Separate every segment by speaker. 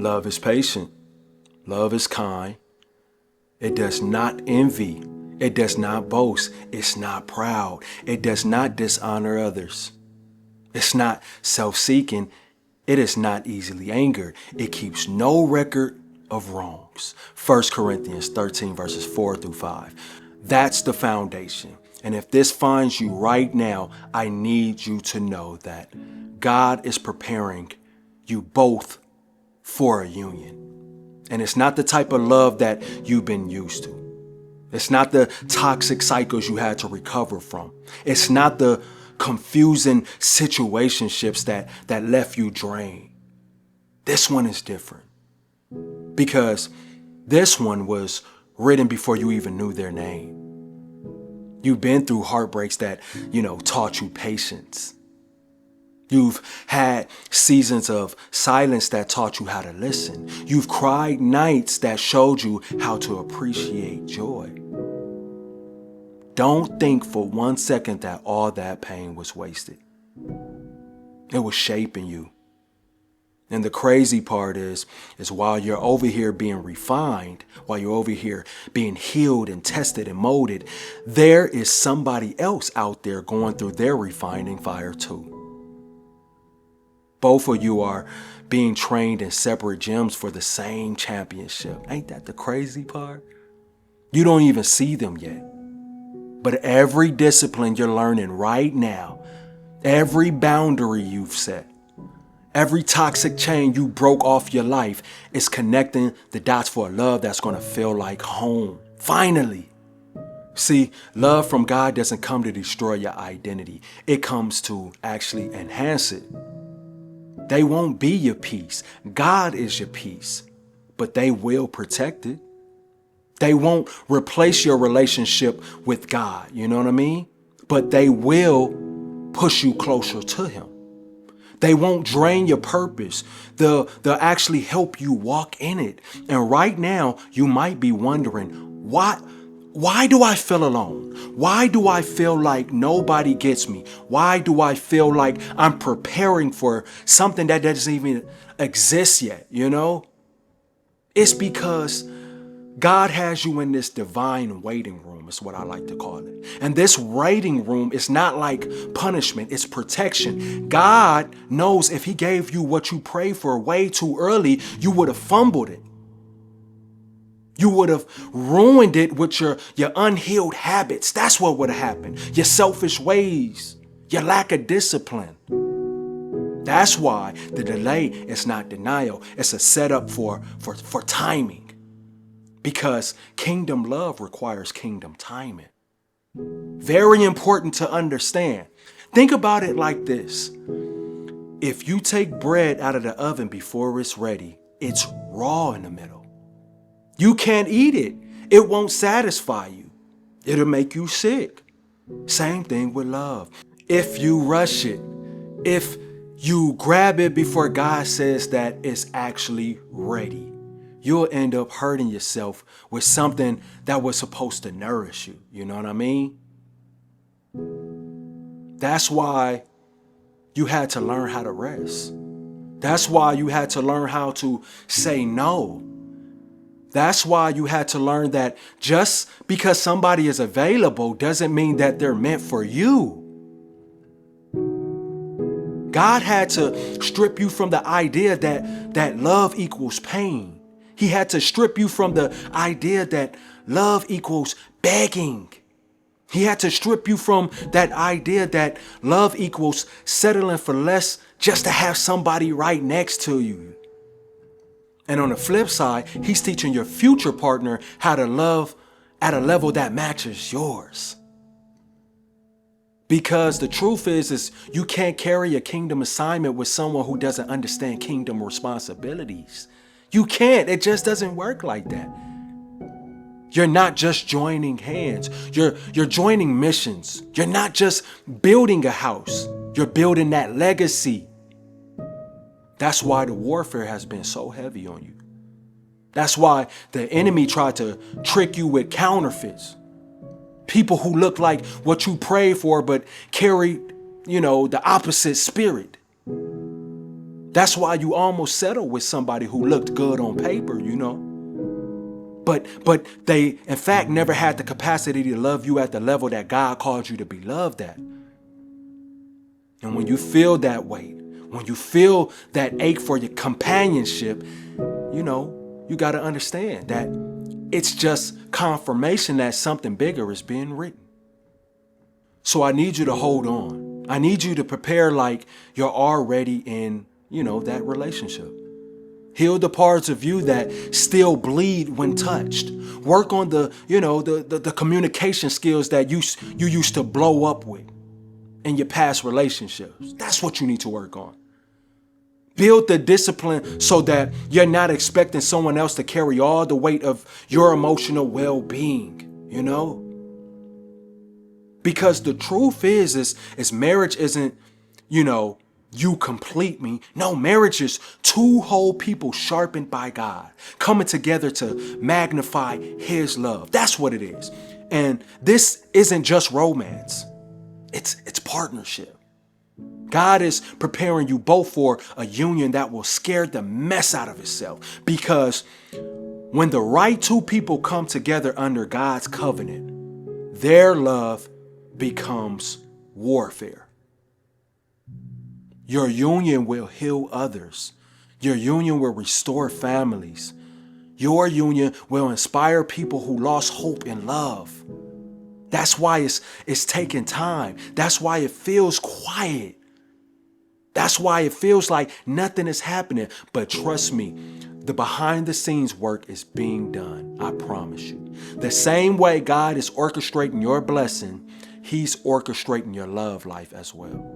Speaker 1: Love is patient. Love is kind. It does not envy. It does not boast. It's not proud. It does not dishonor others. It's not self-seeking. It is not easily angered. It keeps no record of wrongs. 1 Corinthians 13 verses 4 through 5. That's the foundation. And if this finds you right now, I need you to know that God is preparing you both for a union. And it's not the type of love that you've been used to. It's not the toxic cycles you had to recover from. It's not the confusing situationships that left you drained. This one is different because this one was written before you even knew their name. You've been through heartbreaks that, taught you patience. You've had seasons of silence that taught you how to listen. You've cried nights that showed you how to appreciate joy. Don't think for 1 second that all that pain was wasted. It was shaping you. And the crazy part is while you're over here being refined, while you're over here being healed and tested and molded, there is somebody else out there going through their refining fire too. Both of you are being trained in separate gyms for the same championship. Ain't that the crazy part? You don't even see them yet. But every discipline you're learning right now, every boundary you've set, every toxic chain you broke off your life is connecting the dots for a love that's going to feel like home. Finally. See, love from God doesn't come to destroy your identity. It comes to actually enhance it. They won't be your peace. God is your peace, but they will protect it. They won't replace your relationship with God, you know what I mean? But they will push you closer to Him. They won't drain your purpose. They'll actually help you walk in it. And right now, you might be wondering, why do I feel alone? Why do I feel like nobody gets me? Why do I feel like I'm preparing for something that doesn't even exist yet, It's because God has you in this divine waiting room, is what I like to call it. And this waiting room is not like punishment, it's protection. God knows if He gave you what you prayed for way too early, you would have fumbled it. You would have ruined it with your unhealed habits. That's what would have happened. Your selfish ways, your lack of discipline. That's why the delay is not denial. It's a setup for timing. Because kingdom love requires kingdom timing. Very important to understand. Think about it like this. If you take bread out of the oven before it's ready, it's raw in the middle. You can't eat it. It won't satisfy you. It'll make you sick. Same thing with love. If you rush it, if you grab it before God says that it's actually ready, you'll end up hurting yourself with something that was supposed to nourish you. You know what I mean? That's why you had to learn how to rest. That's why you had to learn how to say no. That's why you had to learn that just because somebody is available doesn't mean that they're meant for you. God had to strip you from the idea that love equals pain. He had to strip you from the idea that love equals begging. He had to strip you from that idea that love equals settling for less just to have somebody right next to you. And on the flip side, He's teaching your future partner how to love at a level that matches yours. Because the truth is you can't carry a kingdom assignment with someone who doesn't understand kingdom responsibilities. You can't. It just doesn't work like that. You're not just joining hands. You're joining missions. You're not just building a house. You're building that legacy. That's why the warfare has been so heavy on you. That's why the enemy tried to trick you with counterfeits. People who look like what you prayed for but carried, the opposite spirit. That's why you almost settle with somebody who looked good on paper, But they, in fact, never had the capacity to love you at the level that God called you to be loved at. And when you feel that weight, when you feel that ache for your companionship, you got to understand that it's just confirmation that something bigger is being written. So I need you to hold on. I need you to prepare like you're already in, that relationship. Heal the parts of you that still bleed when touched. Work on the communication skills that you used to blow up with in your past relationships. That's what you need to work on. Build the discipline so that you're not expecting someone else to carry all the weight of your emotional well-being, Because the truth is marriage isn't, you complete me. No, marriage is two whole people sharpened by God, coming together to magnify his love. That's what it is. And this isn't just romance. It's partnership. God is preparing you both for a union that will scare the mess out of itself. Because when the right two people come together under God's covenant, their love becomes warfare. Your union will heal others. Your union will restore families. Your union will inspire people who lost hope in love. That's why it's taking time. That's why it feels quiet. That's why it feels like nothing is happening. But trust me, the behind the scenes work is being done. I promise you. The same way God is orchestrating your blessing, he's orchestrating your love life as well.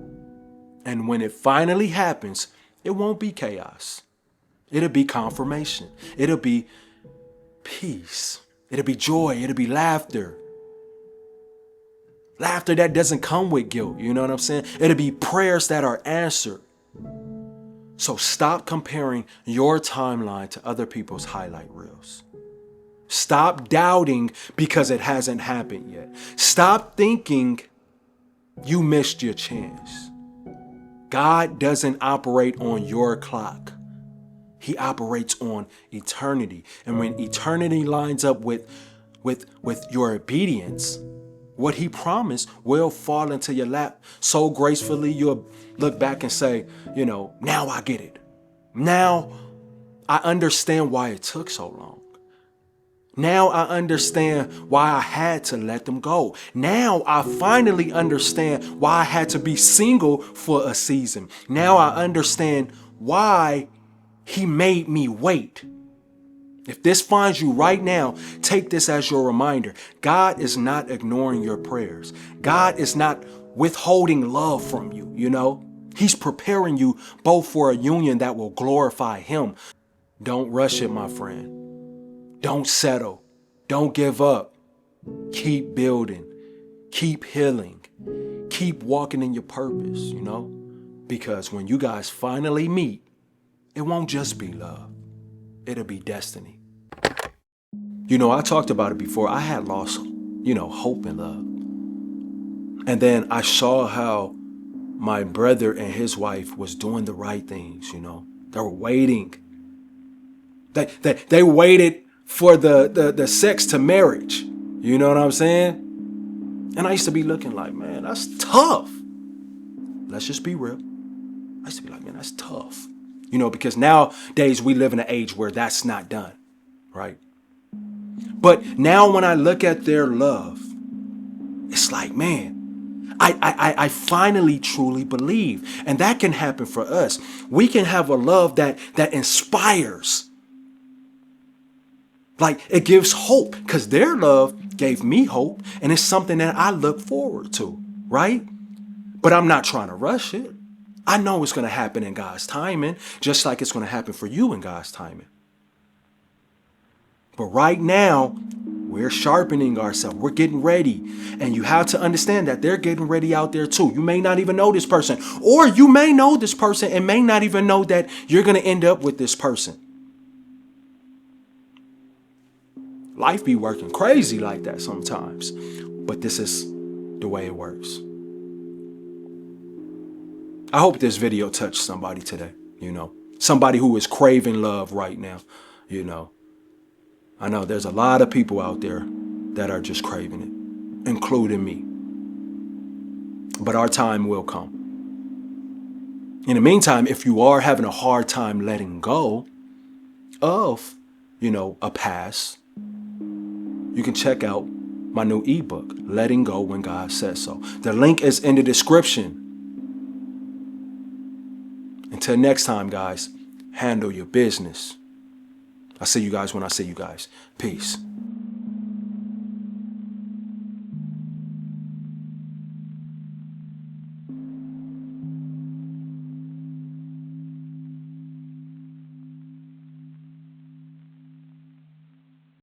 Speaker 1: And when it finally happens, it won't be chaos. It'll be confirmation. It'll be peace. It'll be joy. It'll be laughter. Laughter that doesn't come with guilt. You know what I'm saying? It'll be prayers that are answered. So stop comparing your timeline to other people's highlight reels. Stop doubting because it hasn't happened yet. Stop thinking you missed your chance. God doesn't operate on your clock. He operates on eternity. And when eternity lines up with your obedience, what he promised will fall into your lap so gracefully you'll look back and say, now I get it. Now I understand why it took so long. Now I understand why I had to let them go. Now I finally understand why I had to be single for a season. Now I understand why he made me wait. If this finds you right now, take this as your reminder. God is not ignoring your prayers. God is not withholding love from you, He's preparing you both for a union that will glorify him. Don't rush it, my friend. Don't settle. Don't give up. Keep building. Keep healing. Keep walking in your purpose, Because when you guys finally meet, it won't just be love. It'll be destiny. I talked about it before. I had lost, hope in love. And then I saw how my brother and his wife was doing the right things, They were waiting. They waited for the sex to marriage. You know what I'm saying? And I used to be looking like, man, that's tough. Let's just be real. I used to be like, man, that's tough. Because nowadays we live in an age where that's not done, right? But now when I look at their love, it's like, man, I finally truly believe. And that can happen for us. We can have a love that inspires. Like it gives hope because their love gave me hope. And it's something that I look forward to, right? But I'm not trying to rush it. I know it's going to happen in God's timing, just like it's going to happen for you in God's timing. But right now, we're sharpening ourselves. We're getting ready. And you have to understand that they're getting ready out there too. You may not even know this person. Or you may know this person and may not even know that you're going to end up with this person. Life be working crazy like that sometimes. But this is the way it works. I hope this video touched somebody today, Somebody who is craving love right now, you know. I know there's a lot of people out there that are just craving it, including me. But our time will come. In the meantime, if you are having a hard time letting go of, a past, you can check out my new ebook, Letting Go When God Says So. The link is in the description. Until next time, guys, handle your business. I see you guys when I see you guys. Peace.